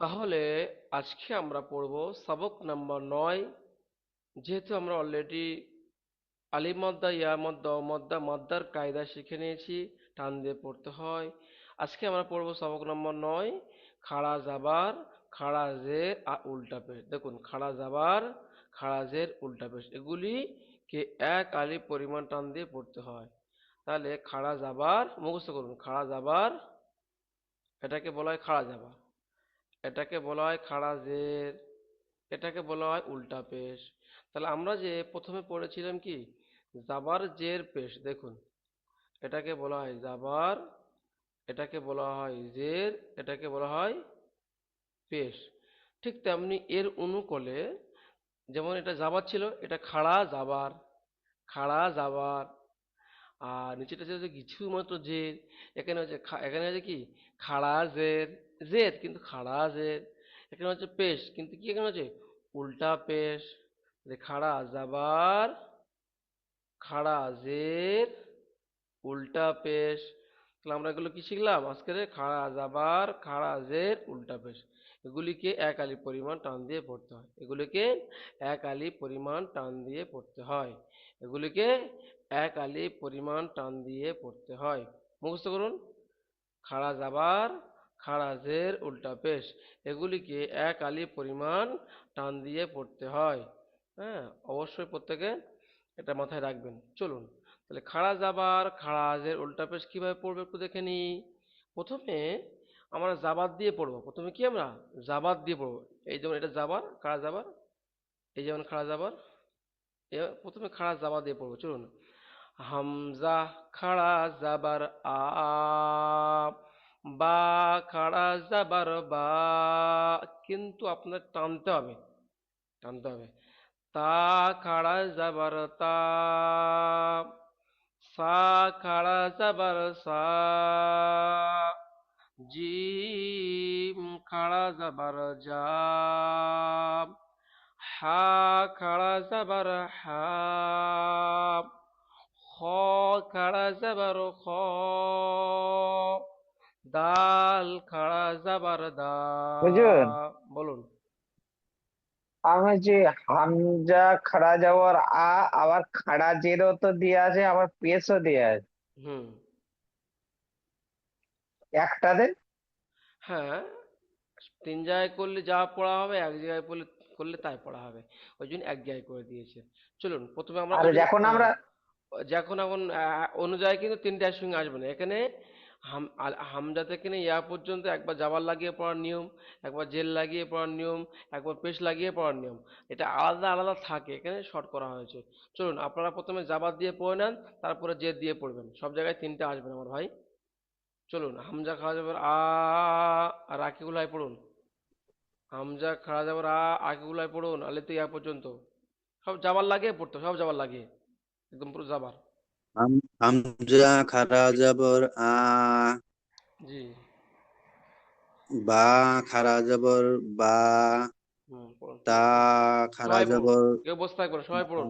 তাহলে আজকে আমরা পড়ব সবক নাম্বার 9। যেহেতু আমরা অলরেডি আলিমদ্দা ইয়ামদ্দা মদ্দা মদ্দার কায়দা শিখে নিয়েছি, টান দিয়ে পড়তে হয়। আজকে আমরা পড়ব সবক নম্বর 9, খাড়া জাবার, খাড়া জের আর উল্টা পেশ। দেখুন, খাড়া জাবার, খাড়া জের, উল্টা পেশ এগুলিকে এক আলিফ পরিমাণ টান দিয়ে পড়তে হয়। তাহলে খাড়া জাবার মুখস্থ করুন। খাড়া জাবার, এটাকে বলা হয় খাড়া জাবার। এটাকে বলা হয় খাড়া জের, এটাকে বলা হয় উল্টা পেশ। তাহলে আমরা যে প্রথমে পড়েছিলাম কি, জাবার জের পেশ। দেখুন, এটাকে বলা হয় জাবার, এটাকে বলা হয় জের, এটাকে বলা হয় পেশ। ঠিক তেমনি এর অনুকূলে, যেমন এটা জাবার ছিল, এটা খাড়া জাবার, খাড়া জাবার। আর নিচেটা হচ্ছে কিছু মাত্র জের। এখানে হচ্ছে কি, খাড়া জের, জের কিন্তু খাড়া জের। এখানে হচ্ছে পেশ, কিন্তু কি এখানে হচ্ছে উল্টা পেশ। খাড়া জাবার, খাড়া জের, উল্টা পেশ। তাহলে আমরা এগুলো কি শিখলাম আজকের? খাড়া জাবার, খাড়া জের, উল্টা পেশ এগুলিকে এক আলিফ পরিমাণ টান দিয়ে পড়তে হয়। এগুলিকে এক আলিফ পরিমাণ টান দিয়ে পড়তে হয়। এগুলিকে এক আলিফ পরিমাণ টান দিয়ে পড়তে হয়। মুখস্থ করুন। খাড়া জাবার, খাড়া জের, উল্টা পেশ এগুলিকে এক আলিফ পরিমাণ টান দিয়ে পড়তে হয়। হ্যাঁ, অবশ্যই প্রত্যেকে এটা মাথায় রাখবেন। চলুন তাহলে খাড়া জাবার, খাড়া জের, উল্টা পেশ কিভাবে পড়বে একটু দেখে নিই। প্রথমে আমরা জাবার দিয়ে পড়বো। প্রথমে কি আমরা জাবার দিয়ে পড়বো। এই যেমন এটা জাবার, খাড়া জাবার, এই যেমন খাড়া জাবার। প্রথমে খাড়া জাবার দিয়ে পড়বো। চলুন। হামজা খাড়া জাবার আ, বা খাড়া জাবার বা, কিন্তু আপনার টানতে হবে, টানতে হবে। তা খাড়া জাবার তা, সা খাড়া জাবার সা, জিম খাড়া জাবার জা, হা খাড়া জাবার হা, খ খাড়া জাবার খ, দাল খাড়া জাবার দা। বুঝুন, বলুন। আমার যে হামজা খাড়া যাওয়ার আবার খাড়া জেরও তো দিয়ে আছে, আবার পেশও দিয়ে আছে হুম। একটাতে। হ্যাঁ, তিন জায়গায় করলে যা পড়া হবে, এক জায়গায় পড়লে করলে তাই পড়া হবে। ওই জন্য এক জায়গায় করে দিয়েছে। চলুন প্রথমে আমরা আর ওই জন্য যখন আমরা যখন এখন অনুযায়ী কিন্তু তিনটে একসঙ্গে আসবে না এখানে। হামজা থেকে নিয়ে ইয়া পর্যন্ত একবার জাবার লাগিয়ে পড়ার নিয়ম, একবার জেল লাগিয়ে পড়ার নিয়ম, একবার পেশ লাগিয়ে পড়ার নিয়ম। এটা আলাদা আলাদা থাকে, এখানে শর্ট করা হয়েছে। চলুন আপনারা প্রথমে জাবার দিয়ে পড়ে নেন, তারপরে জেদ দিয়ে পড়বেন। সব জায়গায় তিনটে আসবে না আমার ভাই। চলুন, হামজা খাওয়া যাবে আ, আর আকিগুলাই পড়ুন। হামজা খাড়া যাবার আ, আকিগুলাই পড়ুন আলেতে ইয়া পর্যন্ত। সব জাবার লাগিয়ে পড়তো, সব জাবার লাগিয়ে, একদম পুরো জাবার। হামজা খারা জবর আ, জি। বা খারা জবর বা, হুম, পড়ুন তা পড়ুন পড়ুন। খারা সবাই পড়ুন, জবর কেউ বসে থাকবে না, সবাই পড়ুন।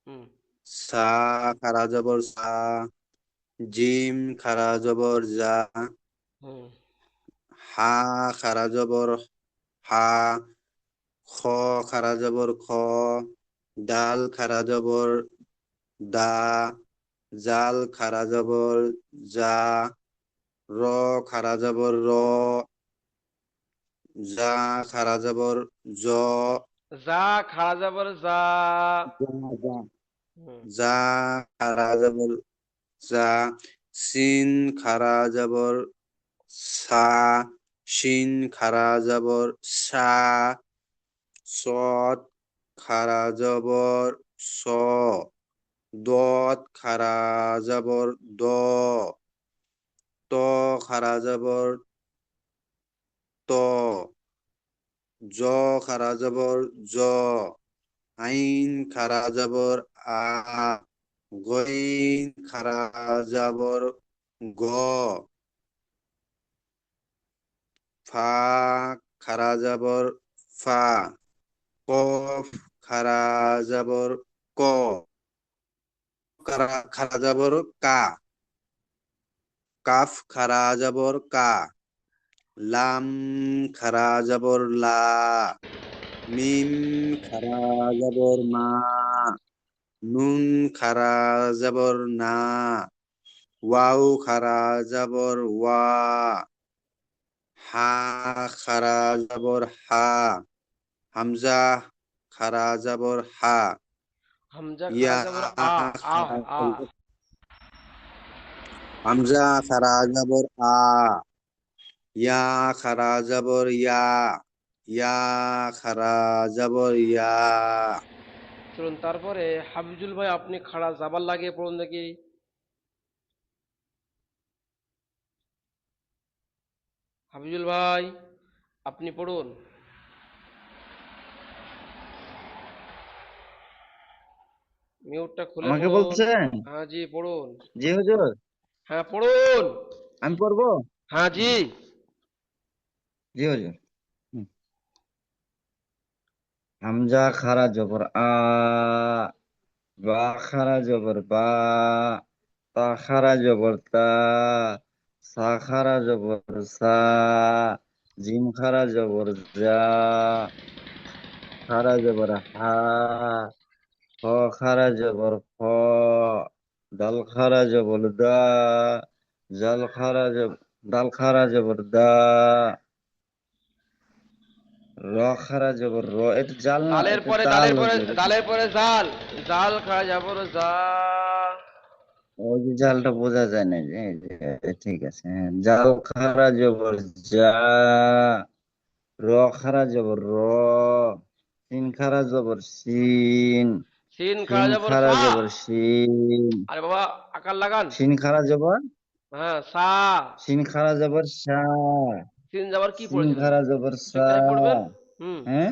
হুম। সা, খারা জবর সা, জিম খারা জবর জা, হুম। হা খারা জবর হা, খ খারা জবর খ, ডাল খারা জবর দা, জাল খারা জবর জা, র খারা জবর র, জা খারা জবর জ, যা খাড়া যাবার যা। জা জা হুম। জা খারা জবর জা, সিন খারা জবর সা, শিন খারা জবর সা, সদ খারা জবর স, দত খারা জবর দ, ত খারা জবর ত, জ খারা জবর জ, আইন খারা জবর আ, গইন খারা জবর গ, ফা খারা জবর ফা, কফ খারা জবর ক, খারা জবর কা, কাফ খারা জবর কা, লাম খারা জবর লা, মিম খারা জবর মা, নুন খারা জবর না, ওয়াও খারা জবর ওয়া, হা খারা জবর হা, হামজা খারা জবর হা, হামজা খাড়া ইয়া জবর আ খারা আ হামজা খারা জবর আ, ইয়া খারা জবর ইয়া, ইয়া খারা জবর ইয়া। চলুন তারপরে হাফিজুল ভাই আপনি খাড়া জাবার লাগিয়ে পড়ুন দেখি। হাফিজুল ভাই আপনি পড়ুন। মিউটটা খুলে আমাকে পড়ুন। বলছেন? হ্যাঁ জি পড়ুন। জি হুজুর, হ্যাঁ পড়ুন। আমি পড়বো। হ্যাঁ জি। জি হুজুর। হুম। হামজা খারা জবর আ, বা খারা জবর বা, তা খারা জবর তা, সা খারা জবর সা, জিম খারা জবর জা, খারা জবর হা, খ খারা জবর খ, দাল খারা জবর দা, জাল খারা জবর দাল খারা জবর দা, র খারা জবর র। এটা জাল না, দালের এটা পরে দাল দালের পরে হুজুর। দালের পরে জাল। জাল খাড়া জবর জা। ওই যে জালটা বোঝা যায় না যে ঠিক আছে, হ্যাঁ। জাল খারা জবর যা, র খারা জবর র, সিন খারা জবর সিন, সিন সিন খাড়া জবর খারা সা। জবর সিন, আরে বাবা আকার লাগান। সিন খারা জবর, হ্যাঁ সা। সিন খারা জবর সা, সিন যাবার কি সিন পড়েছিলেন? খারা জবর সা। ঠিকঠাক পড়বেন। হুম। হ্যাঁ,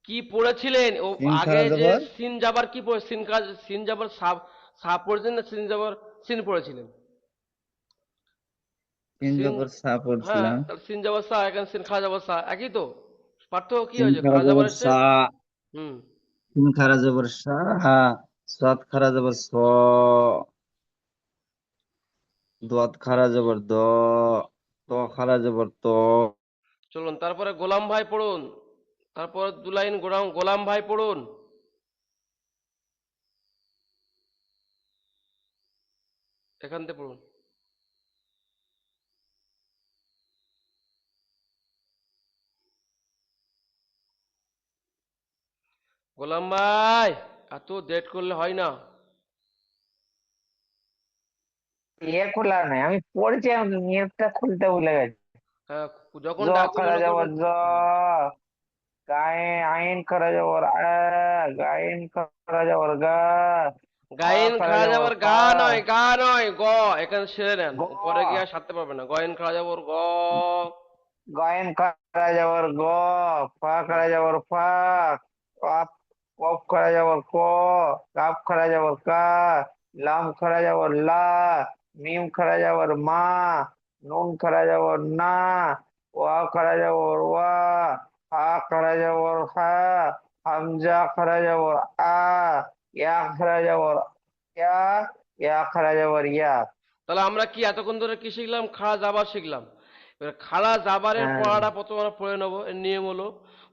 কি পড়েছিলেন ও সিন আগে খারা যে জবর, সিন যাবার কি পড়ে সিন কাজ সিন যাবার সাপ সাপ পড়েছেন না সিন যাবার সিন পড়েছিলেন? সিন সিন। জবর সা হ্যাঁ পড়ছিলাম। তাহলে সিন যাবার সা এখানে সিন খাওয়া যাবার সা একই তো। পার্থক্য কি সিন হয়েছে খারা খাওয়া যাবার জবর এসছে। সা, হুম। সিন খারা জবর সা, সাত খারা জবর স, দোয়াত খারা জবর দ, ত খারা জবর ত। চলুন তারপরে গোলাম ভাই পড়ুন। তারপর দু লাইন গোলাম গোলাম ভাই পড়ুন। এখান থেকে পড়ুন। গোলাম ভাই এত ডেট করলে হয় না। খোলা নাই, আমি পড়েছি, আমি মিউটটা খুলতে ভুলে গেছি। হ্যাঁ যখন জ ডাকবো খারা মনে যাবর করবেন। জ, গায়ে আইন খারা যাবর আ, গাইন খারা যাবর গা, ফা গায়েন খারা খাওয়া যাবর যাবার ফা, গা নয় গা নয় গ। এখানে সেরে নেন গ, পরে গিয়ে আর সারতে পারবে না গয়েন খাওয়া যাবার গ। গায়েন খারা যাবর গ, ফা খারা যাবর ফা, কাপ কফ খারা যাবর ক, কাপ খারা যাবর কা, লাম খারা যাবর লা, মিম খারা যাবর মা, নুন খারা যাবর না, ওয়া খারা যাবর ওয়া, হা খারা যাবর হা, হামজা খারা যাবর আ, ইয়া খারা যাবর ইয়া, ইয়া খারা যাবর ইয়া। তাহলে আমরা কি এতক্ষণ ধরে কি শিখলাম খাড়া জাবার শিখলাম। এবার খাড়া জাবারের হ্যাঁ। পড়াটা প্রথমে আমরা পড়ে নেবো এর নিয়ম হলো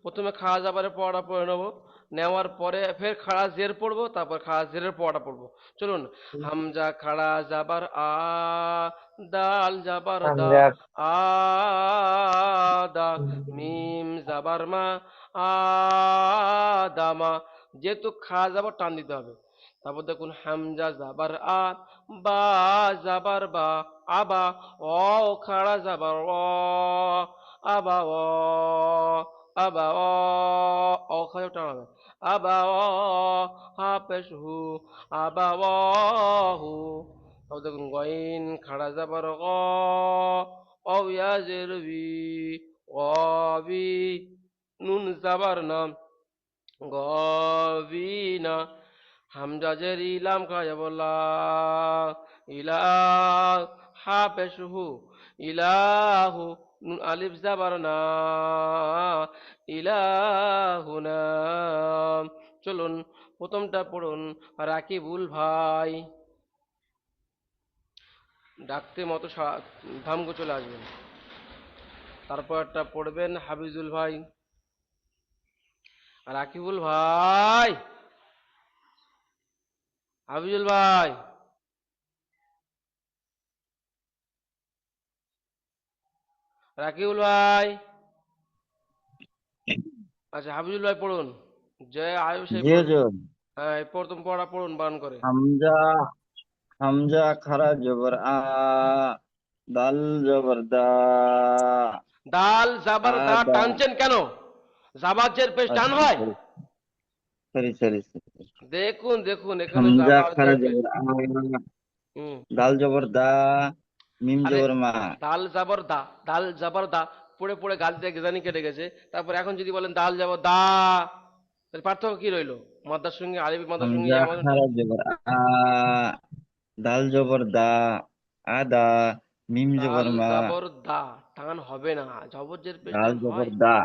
প্রথমে খাড়া জাবারের পড়াটা পড়ে নেবো নেওয়ার পরে ফের খাড়া জের পড়বো তারপর খাড়া জেরের পড়াটা পড়বো। চলুন। হামজা খাড়া জাবার আ, দাল জাবার দা, হামজা আ দা, মিম জাবার মা, আ দামা। যেহেতু খাড়া জাবার টান দিতে হবে। তারপর দেখুন হামজা জাবার আ, বা জাবার বা, আবা, অ খাড়া জাবার অ, আবা অ, আবা অ খাড়া টান হবে। আবা অ, হা পেশ হু, আবা অ হু। তারপর দেখুন গইন খাড়া জাবার গ, অ ইয়াজের বি, গবি, নুন জাবার নাম, গবিনা। হামজা জের ইলাম খাজা বলা, ইলা, হা পেশহু, ইলাহু, নুন আলিফ জাবার না, ইলাহুনা। চলুন প্রথমটা পড়ুন। রাকিবুল ভাই ডাকতে মতো ধামগো চলে আসবেন। তারপর একটা পড়বেন হাফিজুল ভাই, রাকিবুল ভাই, হাফিজুল ভাই, রাকিবুল ভাই। আচ্ছা হাফিজুল ভাই পড়ুন, যে আয়ুষ এই জি পড়ুন। হুজুর। হ্যাঁ এই প্রথম পড়া পড়ুন বান করে। হামজা, হামজা খারা জবর আ, দাল জবর দা, দাল জাবার দা আদা। টানছেন কেন? জাবাজের পেশ টান আচ্ছা, হয়? Sorry sorry sorry. দেখুন দেখুন এখানে হামজা খারা জাবাজের পেশ। জবর আ, হুম। দাল জবর দা, মিম আরে জবর মা। দাল জাবর দা, দাল জাবর দা, পড়ে পড়ে গাল দিয়ে গেজানি কেটে গেছে। তারপর এখন যদি বলেন দাল জাবর দা, তাহলে পার্থক্য কি রইলো? মাদ্রার সঙ্গে আলিফ মাদ্রার সঙ্গে হামজা ইয়া মাদ্রার খারা সঙ্গে। জবর আ, দাল জবর দা, আদা, মিম দাল জবর মা, জাবর দা টান হবে না, জবরজের পেশ দাল টান জবর হয়? দা,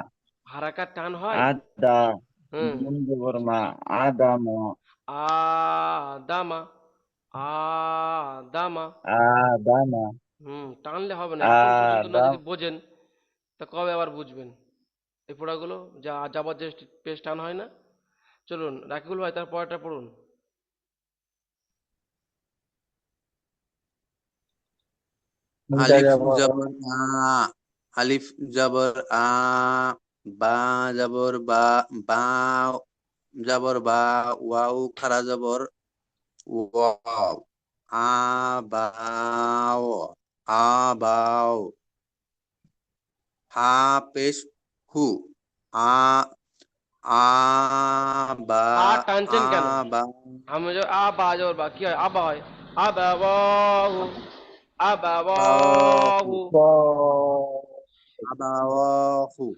হারাকার টান হয়? আদা, হুম। মিম জবর মা, আদাম, আদামা, আদামা। আদামা, হুম, টানলে হবে না, এখন পর্যন্ত না আদাম। যদি বোঝেন তা কবে আবার বুঝবেন এই পড়াগুলো? যা যাবার যে পেশ টান হয় না। চলুন রাকিবুল ভাই তার পরেরটা পড়ুন। হামজা আলিফ জবর জবর আ, আলিফ জবর আ, বা জবর বা, বা জবর বা, ওয়াও খারা জবর ওয়াও, আ বাও, আ বাও, হা পেশ হু, আ আ বা, আ টানছেন আ কেন? বা, আমি আ বা জবর বা কি হয়? আবা হয়। আবাবাহু, বাও, আবাবাহু। ব, আবাওয়াহু।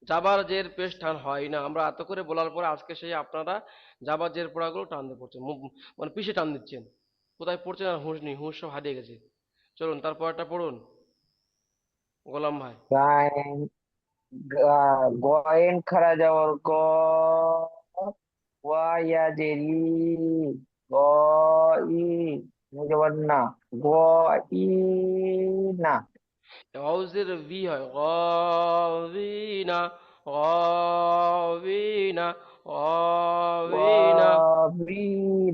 জাবার জের পেশ টান হয় না। আমরা এত করে বলার পরে আজকে সেই আপনারা জাবার জের পড়াগুলো টান দিয়ে পড়ছেন, মানে পিছে টান দিচ্ছেন। কোথায় পড়ছেন আর হুঁশ নেই, হুঁশ সব হারিয়ে গেছে। চলুন তারপরটা পড়ুন গোলাম ভাই। গায়েন, গয়েন খারা যাওয়ার গ, ওয়া জেরি, গ ই, যাবার না, গ ই না, গাউজের ভি হয় গাভিনা, গাভিনা, গ গাভিনা। বি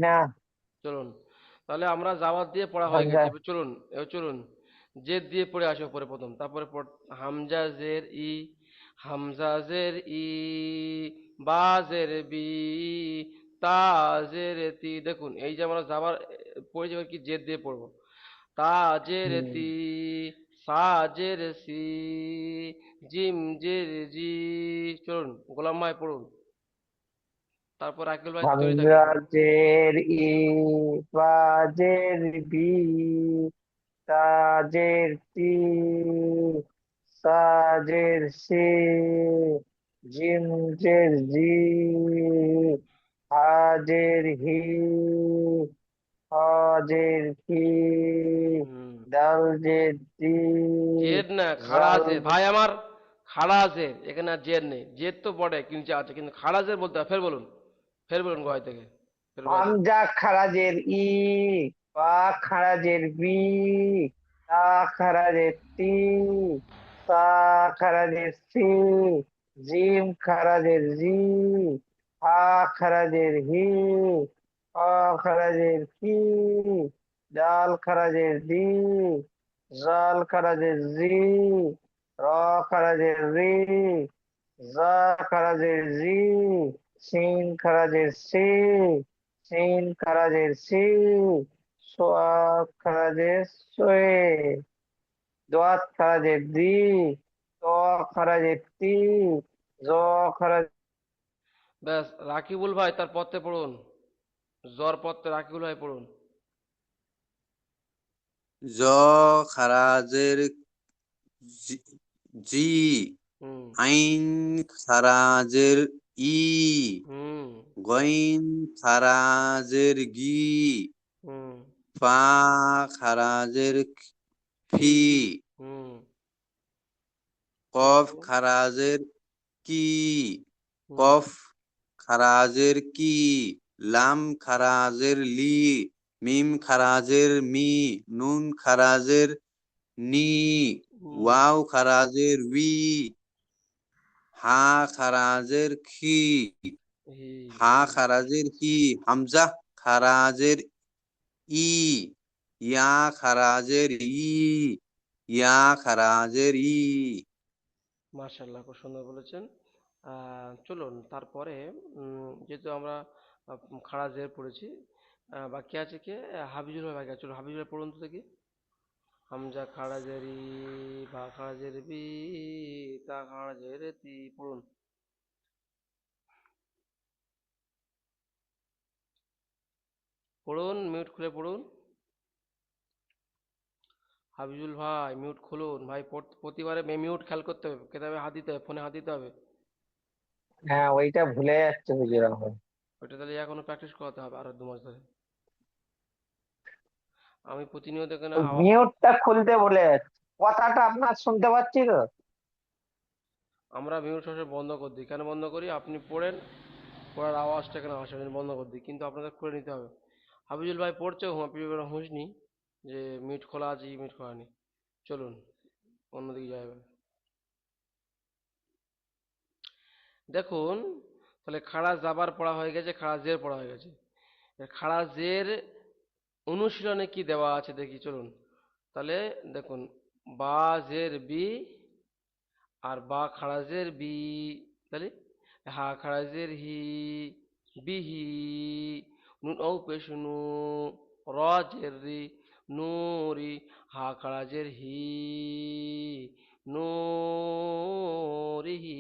না। চলুন তাহলে আমরা জাবাত দিয়ে পড়া হয়ে গেছে, হামজা, এবার চলুন, এবার চলুন জেদ দিয়ে পড়ে আসি পরে প্রথম, তারপরে হামজা জের ই, হামজা জের ই, বা জের বি, তা জের তি। দেখুন এই যে আমরা জাবার পড়েছি, এবার কি জেদ দিয়ে পড়বো। তা জের হুম, তি, সা জের সি, জিম জের জি। চলুন গোলাম ভাই পড়ুন, তারপর আকিল ভাই তৈরি হামজা থাকেন। জের ই, বা জের বি, তা জের তি, সা জের সি, জিম জের জি, হা জের হি, হ জের কি, হুম। দাল জের দি, জেদ না খাড়া জাল, জের ভাই আমার, খাড়া জের, এখানে আর জেদ নেই, জেদ তো বটে কিন্তু আছে, কিন্তু খাড়া জের বলতে হয়। ফের বলুন, ফের বলুন গয় থেকে, ফের গয় থেকে। হামজা খারাজের ই, বা খারাজের বি, তা খারাজের তি, সা খারাজের সি, জিম খারাজের জি, হা খারাজের হি, হ খারাজের কি, ডাল খারাজের দি, জাল খারাজের জি, র খারাজের রি, জা খারাজের জি, সিন খারাজের সি, সিন খারাজের সি, সোয়াব খারাজের সোয়ে, দোয়াত খারাজের দি, ত খারাজের তি, জ খারাজ, ব্যাস রাকিবুল ভাই তার পথে পড়ুন, জ্বর পথে রাকিবুল ভাই পড়ুন। জ খারাজের জি, জি, হুম। আইন খারাজের ই, হুম। গইন খারাজের গি, হুম। ফা খারাজের ফি, হুম। কফ তারপর। খারাজের কি, হুম। কফ খারাজের কি, লাম খারাজের লি, মিম খারাজের মি, নুন খারাজের নি, নি, ওয়াও খারাজের উই, হা খারাজের খি, হি, হা খারাজের হি, হামজা খারাজের ই, ইয়া খারাজের ই, ইয়া খারাজের ই। মাশাআল্লাহ, খুব সুন্দর বলেছেন। চলুন তারপরে যেহেতু আমরা খাড়া জের পড়েছি, বাকি আছে কে? হাবিজুর ভাই বাকি আছে। চলো হাবিজুর ভাই পড়ুন তো দেখি। হামজা খাড়া জেরি, বা খাড়া জের বি, তা খাড়া জের তি, পড়ুন। পড়ুন, মিউট খুলে পড়ুন। হাবিজুল ভাই মিউট খুলুন ভাই, প্রতিবারে মিউট খেয়াল করতে হবে, কেতাবে হাত দিতে হবে, ফোনে হাত দিতে হবে। হ্যাঁ, ওইটা ভুলে যাচ্ছে হুজুর এখন। ওইটা তাহলে এখনো প্র্যাকটিস করাতে হবে আরো 2 মাস ধরে। আমি প্রতিনিয়ত এখানে মিউটটা খুলতে ভুলে যাচ্ছে, কথাটা আপনার শুনতে পাচ্ছি তো। আমরা মিউট সবসময় বন্ধ করে দিই। কেন বন্ধ করি? আপনি পড়েন, পড়ার আওয়াজটা এখানে আসে, আমি বন্ধ করে দিই, কিন্তু আপনাদের খুলে নিতে হবে। হাবিজুল ভাই পড়ছে, আপনি হুঁশ নি যে মিউট খোলা আছে কি মিউট খোলা নেই। চলুন অন্যদিকে যাবে। দেখুন, তাহলে খাড়া জাবার পড়া হয়ে গেছে, খাড়া জের পড়া হয়ে গেছে। খাড়া জের অনুশীলনে কি দেওয়া আছে দেখি, চলুন। তাহলে দেখুন, বা জের বি, আর বা খাড়াজের বি, তাহলে হা খাড়াজের হি, বিহি, নুন ও পেশ নু, র জের রি, নুরি, হা খাড়াজের হি, নুরিহি,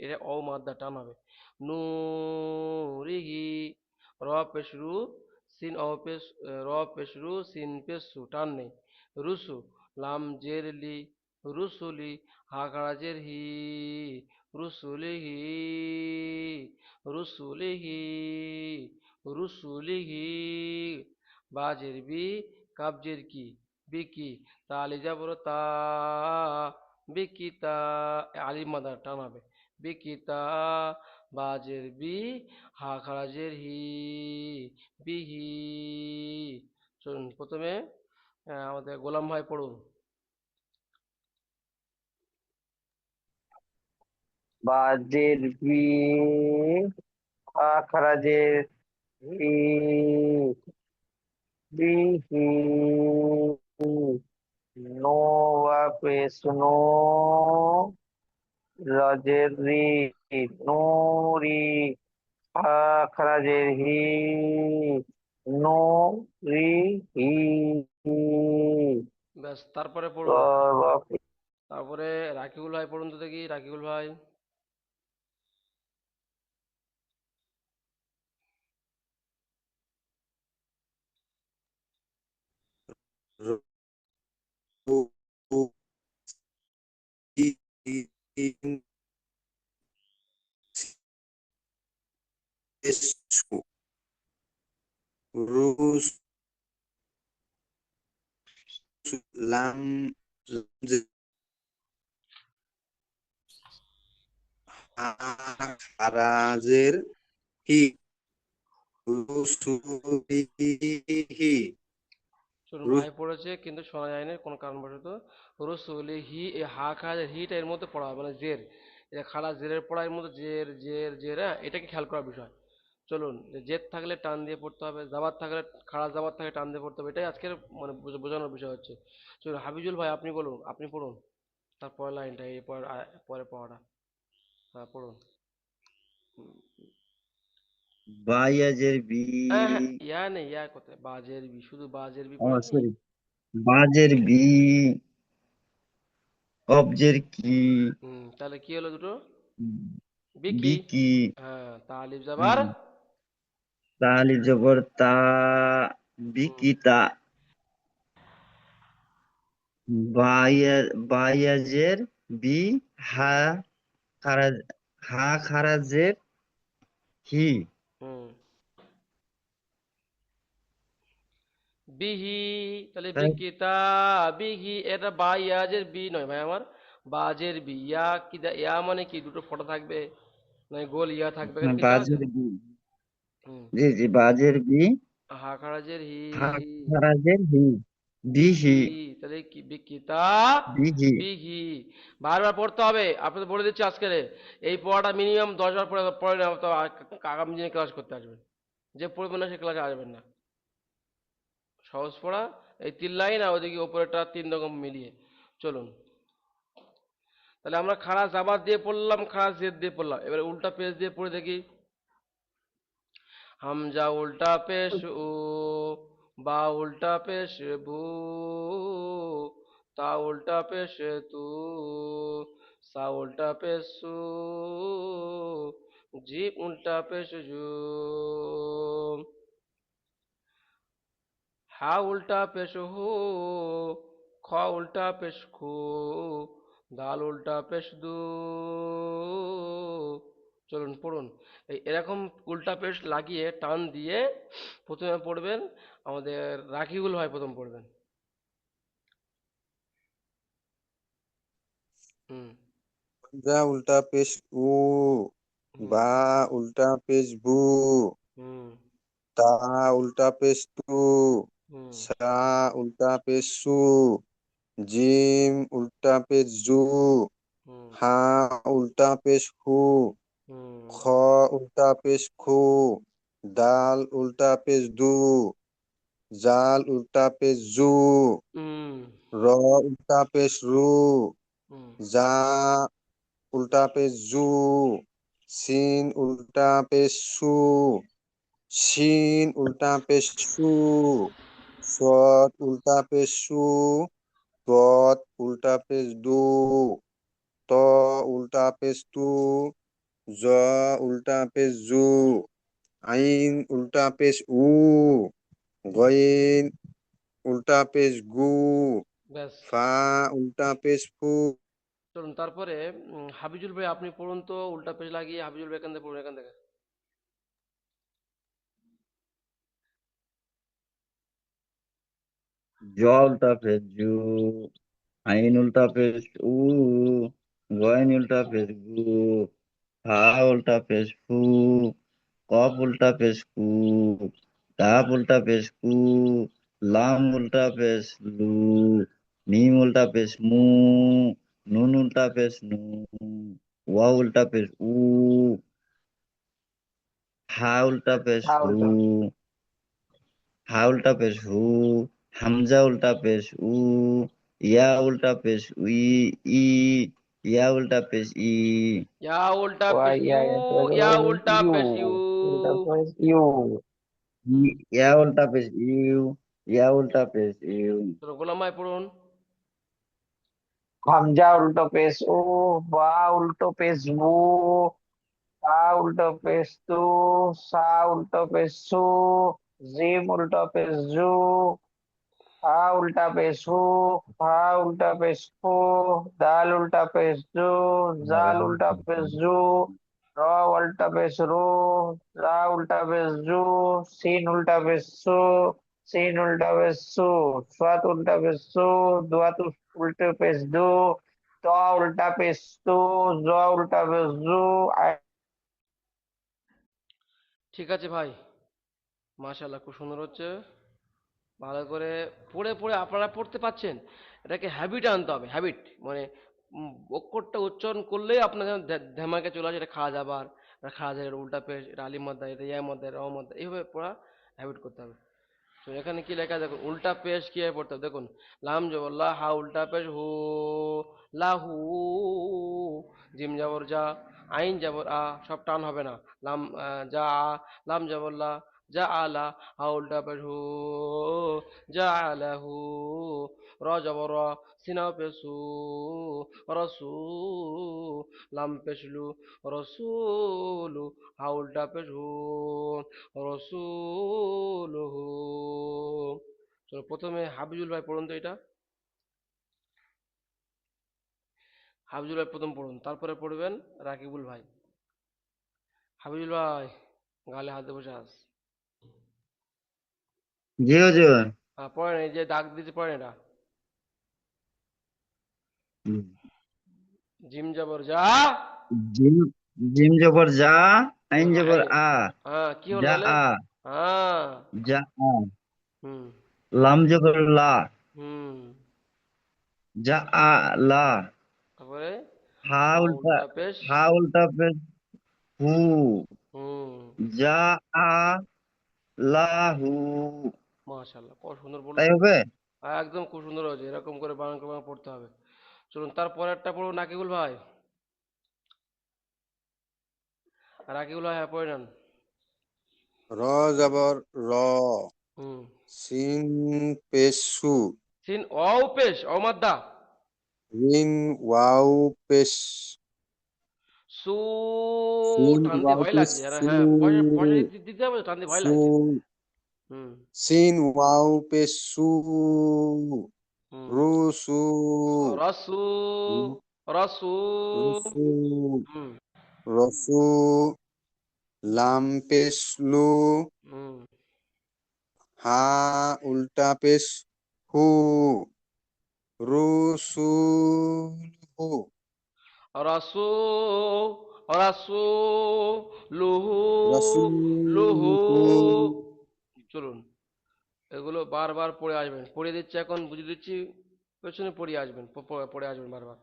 এটা ও মাদ্দা টান হবে, নুরিহি, র পেশ রু, সিন ও পেশ, র পেশ রু, সিন পেশ সু, টান নেই, রুসু, লাম জের লি, রুসুলি, হা খাড়াজের হি, রুসুলিহি, রুসুলিহি, রুসুলিহি, বাজের বি, কাবজের কি, বিকি, তালি যাবর তা, বিকিতা, আলিম মাদার টান হবে, বিকিতা, বাজের বি, হা খাড়াজের হি, বিহি। চলুন প্রথমে আমাদের গোলাম ভাই পড়ুন। বাজের বি, আখরাজের ই, বিহি, নো পেশ নো, রজের রি, নুরি, আখরাজের হি, নো রি হি, ব্যাস, তারপরে র পড়ুন। র- তারপরে রাকিবুল ভাই পড়ুন তো দেখি, রাকিবুল ভাই। রু, রু, ই, ই, ইন, এসু, রুস, লাম, হা খারাজের হি, রুসুলিহি, চলুন, ভাই পড়েছে কিন্তু শোনা যায়নি কোনো কারণবশত। রসুলি হি, এ হা খাড়া হিটা এর মধ্যে পড়া হয়, মানে জের, এটা খাড়া জেরের পড়া, এর মধ্যে জের জের জের, হ্যাঁ, এটাকে খেয়াল করার বিষয়। চলুন, যে জেদ থাকলে টান দিয়ে পড়তে হবে, জাবার থাকলে, খাড়া জাবার থাকলে টান দিয়ে পড়তে হবে, এটাই আজকের মানে বোঝানোর বিষয় হচ্ছে। চলুন হাবিজুল ভাই আপনি বলুন, আপনি পড়ুন তারপরের লাইনটা, এই পরের পড়াটা, হ্যাঁ পড়ুন। বায়াজের বি, হ্যাঁ হ্যাঁ, ইয়া নেই, ইয়া কোথায়, বাজের বি, শুধু বাজের বি ও পড়েননি। সরি, বাজের বি, কবজের কি, তাহলে কি হলো দুটো? বিকি। বিকি, হ্যাঁ, তালিব যাবার। তালি জবর তা, হুম, বিকিতা, বায়া, বায়াজের বি, হা খারাজ, হা খারাজের হি, হুম, বিহি, তাহলে তাই বিকিতা, বিহি, এটা বা ইয়াজের বি নয় ভাই আমার, বাজের বি, ইয়া কি ইয়া মানে কি, দুটো ফটো থাকবে, নয় গোল ইয়া থাকবে, এখানে খেয়াল বাজের আছেন? বি, হুম, জি জি, বাজের বি, হা খারাজের হি, হা খারাজের হি, বিহি তাহলে কি বিকিতা বিহি বিহি বারবার পড়তে হবে। আপনাদের বলে দিচ্ছি আজকের এই পড়াটা মিনিমাম 10 বার পড়ে পড়ে নেওয়া তো আগামী দিনে ক্লাস করতে আসবেন। যে পড়বে না সে ক্লাসে আসবেন না। সহজ পড়া, এই 3 লাইন আর ওদিকে ওপরেটা 3 রকম মিলিয়ে। চলুন তাহলে আমরা খাড়া জাবাদ দিয়ে পড়লাম, খাড়া জেদ দিয়ে পড়লাম, এবারে উল্টা পেজ দিয়ে পড়ে দেখি। হামজা উল্টা পেশ উ, বা উল্টা পেশ ভু, তা উল্টা পেশ তু, সা উল্টা পেশ সু, জিম উল্টা পেশ জু, হা উল্টা পেশ হু, খ উল্টা পেশ খু, দাল উল্টা পেশ দু। চলুন পড়ুন। এরকম উল্টা পেশ লাগিয়ে টান দিয়ে প্রথমে পড়বেন। আমাদের রাকিবুল ভাই প্রথম পড়বেন। হুম। যা উল্টা পেশ উ, হুম। বা উল্টা পেশ বু, হুম। তা উল্টা পেশ তু, হুম। সা উল্টা পেশ সু, জিম উল্টা পেশ জু, হুম। হা উল্টা পেশ হু, হুম। খ উল্টা পেশ খু, দাল উল্টা পেশ দু, জাল উল্টা পেশ জু, হুম। র উল্টা পেশ রু, হুম। জা উল্টা পেশ জু, সিন উল্টা পেশ সু, শিন উল্টা পেশ সু, সৎ উল্টা পেশ সু, দত উল্টা পেশ দু, ত উল্টা পেশ তু, জ উল্টা পেশ জু, আইন উল্টা পেশ উ, গইন উল্টা পেশ গু, ব্যাস। ফা উল্টা পেশ ফু। চলুন তারপরে হাবিজুল ভাই আপনি পড়ুন তো উল্টা পেজ লাগিয়ে। হাবিজুল ভাই এখান থেকে পড়ুন, এখান থেকে। জ উল্টা পেশ জু, আইন উল্টা পেশ উ, গইন উল্টা পেশ গু, হা উল্টা পেশ ফু, কফ উল্টা পেশ কু, কাপ উল্টা পেশ কু, লাম উল্টা পেশ লু, মিম উল্টা পেশ মু, নুন উল্টা পেশ নু, ওয়া উল্টা পেশ উ, হা উল্টা পেশ হা হু, উল্টা হা উল্টা পেশ হু, হামজা উল্টা পেশ উ, ইয়া উল্টা পেশ উই, ই, ইয়া উল্টা পেশ ই, ইয়া উল্টা ওয়া পেশ ইয়া ইউ, ইয়া উল্টা ইউ পেশ ইউ। উল্টা পেশ ইউ হুম। ইয়া উল্টা পেশ ইউ, ইয়া উল্টা পেশ ইউ, চলো গোলাম ভাই পড়ুন। হামজা উল্টো পেশ উ, বা উল্টো পেশ বু, তা উল্টো পেশ তু, সা উল্টো পেশ সু, জিম উল্টো পেশ জু, হা উল্টা পেশ হু, হা উল্টা পেশ ফু, দাল উল্টা পেশ জু, জাল উল্টা পেশ জু, র উল্টা পেশ রু, রা উল্টা পেশ জু, সিন উল্টা পেশ সু, সিন উল্টা পেশ সু, সাত উল্টা পেশ সু, দোয়াত উল্টা পেশ দু, ত উল্টা পেশ তু, জ উল্টা পেশ জু। ঠিক আছে ভাই, মাশাআল্লাহ খুব সুন্দর হচ্ছে। ভালো করে পড়ে পড়ে আপনারা পড়তে পারছেন। এটাকে হ্যাবিট আনতে হবে, হ্যাবিট মানে অক্ষরটা উচ্চারণ করলেই আপনার যেন ধ্যামাকে চলে আসে। এটা খাওয়া যাবার, এটা খাওয়া যায়, এটা উল্টা পেশ, এটা আলিম মাদ্দা, এটা ইয়া মাদ্দা, এটা র মাদ্দা, এইভাবে পড়া হ্যাবিট করতে হবে। তো এখানে কি লেখা দেখুন, উল্টা পেশ কিভাবে পড়তে হবে দেখুন। লাম জবর লা, হা উল্টা পেশ হু, লাহু, জিম জবর যা, আইন জবর আ, সব টান হবে না। লাম যা আ, লাম জবর লা, যা আলা, হা উল্টা পেশ হু, যা আলাহু, র জবর র, সিনা পেশ সু, রসু, লাম পেশ লু, রসুলু, হা উল্টা পেশ হু, রসুলহু। চলো প্রথমে হাবিজুল ভাই পড়ুন তো এটা। হাবিজুল ভাই প্রথম পড়ুন, তারপরে পড়বেন রাকিবুল ভাই। হাবিজুল ভাই গালে হাতে বসে আস। জি হুজুর। হ্যাঁ পড়েন, এই যে দাগ দিতে পড়েন এটা। জিম জবর যা। জিম জিম জবর যা, আইন জবর আইন। আ, হ্যাঁ কি হলো যা তাহলে? আ, হ্যাঁ। যা আ, হুম। লাম জবর লা, হুম। যা আ লা, তারপরে হা হা উল্টা, উল্টা পেশ। হা উল্টা পেশ হু, হুম। যা আ লা হু, মাশাআল্লাহ, কত সুন্দর বললো তাই তো। হবে? একদম খুব সুন্দর হয়েছে, এরকম করে বানান করে বানান পড়তে হবে। চলুন তারপরে একটা পড়ুন নাকিবুল ভাই। রাকিবুল ভাই, হ্যাঁ পড়ে নেন। র জবর র, হুম। সিন পেশ সু, সিন অও পেশ অমাদ্দা। রিন ওয়াও পেশ, সু, সিন টান দিয়ে ওয়াও ভয় পেশ লাগছে, সু, হ্যাঁ পয়সা পয়সা দিতে হবে, টান দিয়ে ভয় সু, লাগছে। হুম। সিন ওয়াও পেশ সু, হুম। রুসু, রসু, রসু। রুসু, হুম। রসু, লাম পেশ লু, হুম। হা উল্টা পেশ হু, রুসুলহু, রসু, রসু, লুহু, লুহু। রসুলহু। চলুন, এগুলো বারবার পড়ে আসবেন, পড়িয়ে দিচ্ছি এখন, বুঝিয়ে দিচ্ছি, পেছনে পড়িয়ে আসবেন, পড়ে আসবেন বারবার।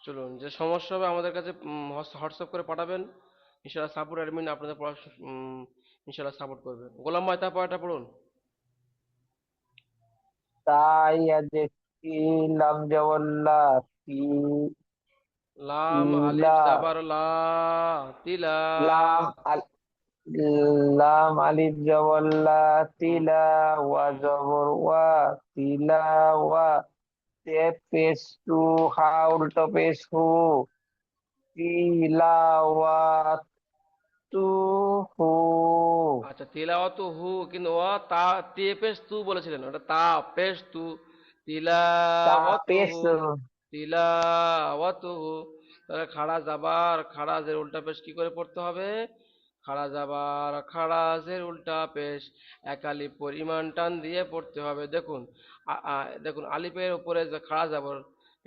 চলুন, যে সমস্যা হবে আমাদের কাছে হোয়াটসঅ্যাপ করে পাঠাবেন, ইনশাআল্লাহ সাপোর্ট অ্যাডমিন আপনাদের পড়া ইনশাআল্লাহ সাপোর্ট করবে। গোলাম ভাই, তারপর এটা পড়ুন। তাই আজে কি, লাম জবল্লা তি, লাম আলিফ ইলা, জাবার লা, তিলা। লাম লাম আলিফ জবল্লা হুম। তিলা, ওয়া হুম। জবর ওয়া, তিলা ওয়া, তে পেশ টু, হা উল্টো পেশ হু, তিলাওয়াত টু হু, আচ্ছা, তিলাওয়াত হু, কিন্তু ও তা, তে পেশ তু বলেছিলেন, ওটা তা পেশ তু। তা তিলাওয়াত পেশ, হু, তিলাওয়াত হু। তাহলে খাড়া জাবার খাড়া জের উল্টা পেশ কি করে পড়তে হবে? খাড়া জাবার খাড়া জের উল্টা পেশ এক আলিফ পরিমাণ টান দিয়ে পড়তে হবে। দেখুন, দেখুন আলিফের উপরে যে খাড়া জাবর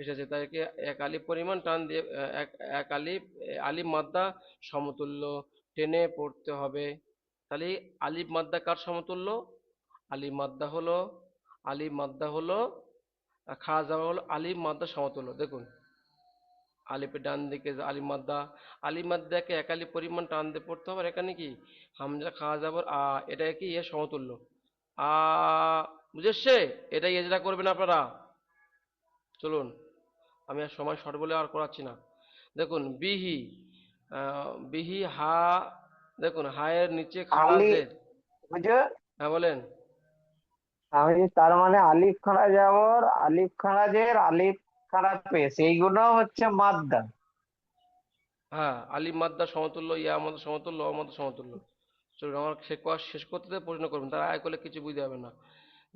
এসেছে, তাকে এক আলিফ পরিমাণ টান দিয়ে এক এক আলিফ আলিফ মাদ্দা সমতুল্য টেনে পড়তে হবে। তাহলে আলিফ মাদ্দা কার সমতুল্য? আলিফ মাদ্দা হলো, আলিফ মাদ্দা হলো, খাড়া জাবার হলো আলিফ মাদ্দা সমতুল্য। দেখুন, আলিফের ডান দিকে যে আলিফ মাদ্দা, আলিফ মাদ্দাকে এক আলিফ পরিমাণ টান দিয়ে পড়তে হবে। আর এখানে কি হামজা খাওয়া যাবর আ, এটা কি এর সমতুল্য। আ, বুঝেছে? এটাই এজরা করবেন আপনারা। চলুন, আমি আর সময় শর্ট বলে আর করাচ্ছি না। দেখুন, বিহি, বিহি হা, দেখুন হায়ের নিচে খাড়া আলি, জের। বুঝো? হ্যাঁ বলেন। আমি তার মানে আলিফ খাড়া যাবর, আলিফ খাড়া জের, আলিফ খাড়া পেশ, এইগুলো হচ্ছে মাদ্দা। হ্যাঁ, আলিফ মাদ্দা সমতুল্য, ইয়া মাদ্দা সমতুল্য, অ মাদ্দা সমতুল্য। চলুন, আমার শেষ করতে দিয়ে প্রশ্ন করবেন, তার আয় করলে কিছু বুঝতে হবে না।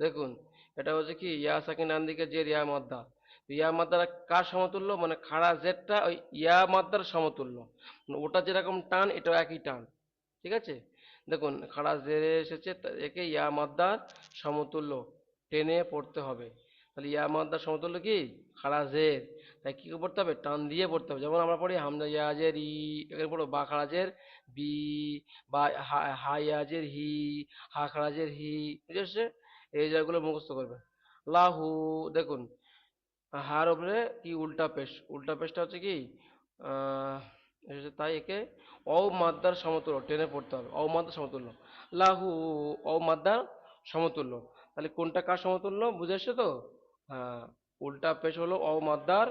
দেখুন, এটা হচ্ছে কি ইয়া সাকিন ডান দিকে জের ইয়া মাদ্দা। ইয়া মাদ্দাটা কার সমতুল্য? মানে খাড়া জেরটা ওই ইয়া মাদ্দার সমতুল্য। মানে ওটা যেরকম টান, এটাও একই টান। ঠিক আছে? দেখুন, খাড়া জেরে এসেছে, একে ইয়া মাদ্দার সমতুল্য টেনে পড়তে হবে। তাহলে ইয়া মাদ্দার সমতুল্য কি? খাড়া জের। তাই কি করে পড়তে হবে? টান দিয়ে পড়তে হবে। যেমন আমরা পড়ি হামজা ইয়া জের ই, এখানে পড়ো বা খাড়া জের বি, বা হা ইয়া জের হি, হা খাড়া জের হি। বুঝেছে? এই জায়গাগুলো মুখস্থ করবে। লাহু, দেখুন হার উপরে কি উল্টা পেশ, উল্টা পেশটা হচ্ছে কি আহ, এসেছে, তাই একে অ মাদ্দার সমতুল্য টেনে পড়তে হবে। অ মাদ্দার সমতুল্য লাহু, অ মাদ্দার সমতুল্য। তাহলে কোনটা কার সমতুল্য বুঝে এসছে তো? হ্যাঁ, উল্টা পেশ হলো অ মাদ্দার,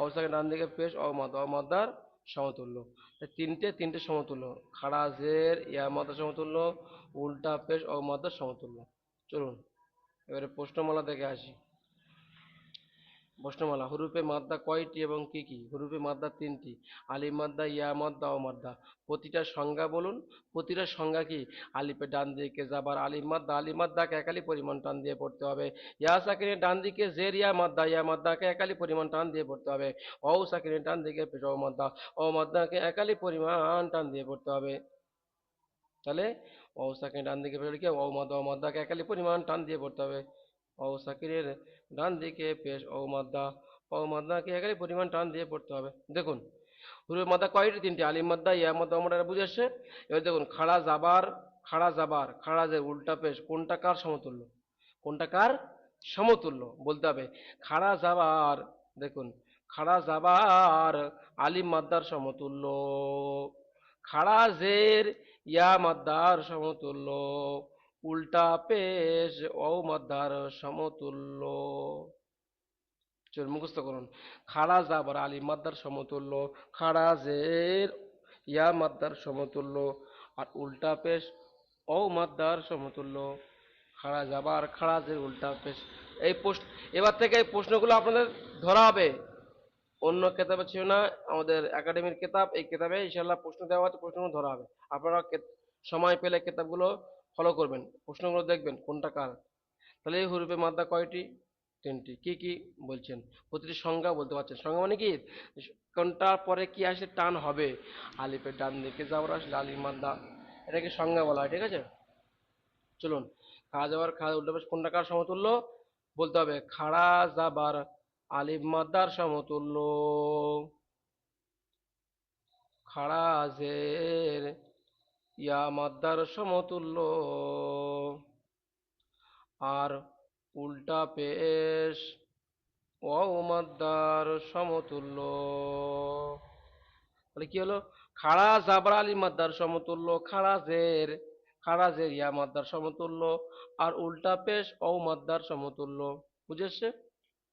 অবস্থাকে ডান দিকে পেশ অ মাদ্দার সমতুল্য। তাই তিনটে সমতুল্য, খাড়া জের ইয়া মাদ্দার সমতুল্য, উল্টা পেশ অ মাদ্দার সমতুল্য। চলুন, এবারে প্রশ্নমালা দেখে আসি। প্রশ্নমালা, হুরুফে মাদ্দা কয়টি এবং কি কি? হুরুফে মাদ্দা তিনটি, আলিফ মাদ্দা, ইয়া মাদ্দা, ও মাদ্দা। প্রতিটার সংজ্ঞা বলুন। প্রতিটার সংজ্ঞা কি? আলিফের ডান দিকে যাবার আলিফ মাদ্দা, আলিফ মাদ্দাকে একালি পরিমাণ টান দিয়ে পড়তে হবে। ইয়া সাকিনের ডান দিকে জের ইয়া মাদ্দা, ইয়া মাদ্দাকে একালি পরিমাণ টান দিয়ে পড়তে হবে। ও সাকিনের ডান দিকে পেশ ও মাদ্দা, ও মাদ্দাকে একালি পরিমাণ টান দিয়ে পড়তে হবে। তাহলে ও সাকিনের ডান দিকে পেশ লিখে ও মাদ্দাকে একালি পরিমাণ টান দিয়ে পড়তে হবে। ও সাকিনের ডান দিকে পেশ ও মাদ্দাকে একালি পরিমাণ টান দিয়ে পড়তে হবে। দেখুন, হুরুফে মাদ্দা কয়টি? তিনটি, আলিফ মাদ্দা, ইয়া মাদ্দা, ও মাদ্দা, এটা বুঝে আসছে। এবার দেখুন, খাড়া জাবার খাড়া জাবার খাড়া জের উল্টা পেশ কোনটা কার সমতুল্য? কোনটা কার সমতুল্য বলতে হবে। খাড়া জাবার, দেখুন, খাড়া জাবার আলিম মাদ্দার সমতুল্য, খাড়া জের ইয়া মাদ্দার সমতুল্য, উল্টা পেশ ও মাদ্দার সমতুল্য। চলুন মুখস্থ করুন। খাড়া জাবার আলিম মাদ্দার সমতুল্য, খাড়া জের ইয়া মাদ্দার সমতুল্য, আর উল্টা পেশ ও মাদ্দার সমতুল্য। খাড়া জাবার খাড়া জের উল্টা পেশ। এই প্রশ্ন, এবার থেকে এই প্রশ্নগুলো আপনাদের ধরা হবে। অন্য কেতাবে ছিল না, আমাদের একাডেমির কেতাব, এই কেতাবে ইনশাল্লাহ প্রশ্ন দেওয়া আছে, প্রশ্নগুলো ধরা হবে। আপনারা সময় পেলে কেতাবগুলো ফলো করবেন, প্রশ্নগুলো দেখবেন কোনটা কার। তাহলে এই হুরুফে মাদ্দা কয়টি? তিনটি। কি কি বলছেন? প্রতিটি সংজ্ঞা বলতে পারছেন। সংজ্ঞা মানে কি? কোনটার পরে কি আসে টান হবে। আলিফের ডান দিকে যাওয়ার আসলে আলিফ মাদ্দা, এটাকে সংজ্ঞা বলা হয়, ঠিক আছে? চলুন, খাড়া যাবার খাড়া উল্টা পেশ কোনটা কার সমতুল্য বলতে হবে। খাড়া যাবার আলিফ মাদ্দার সমতুল্য, খাড়া জের ইয়া মাদ্দার সমতুল্য, আর উল্টা পেশ ওয়াও মাদ্দার সমতুল্য। তাহলে কি হলো? খাড়া জাবর আলিফ মাদ্দার সমতুল্য, খাড়া জের ইয়া মাদ্দার সমতুল্য, আর উল্টা পেশ ও মাদ্দার সমতুল্য। বুঝে এসছে?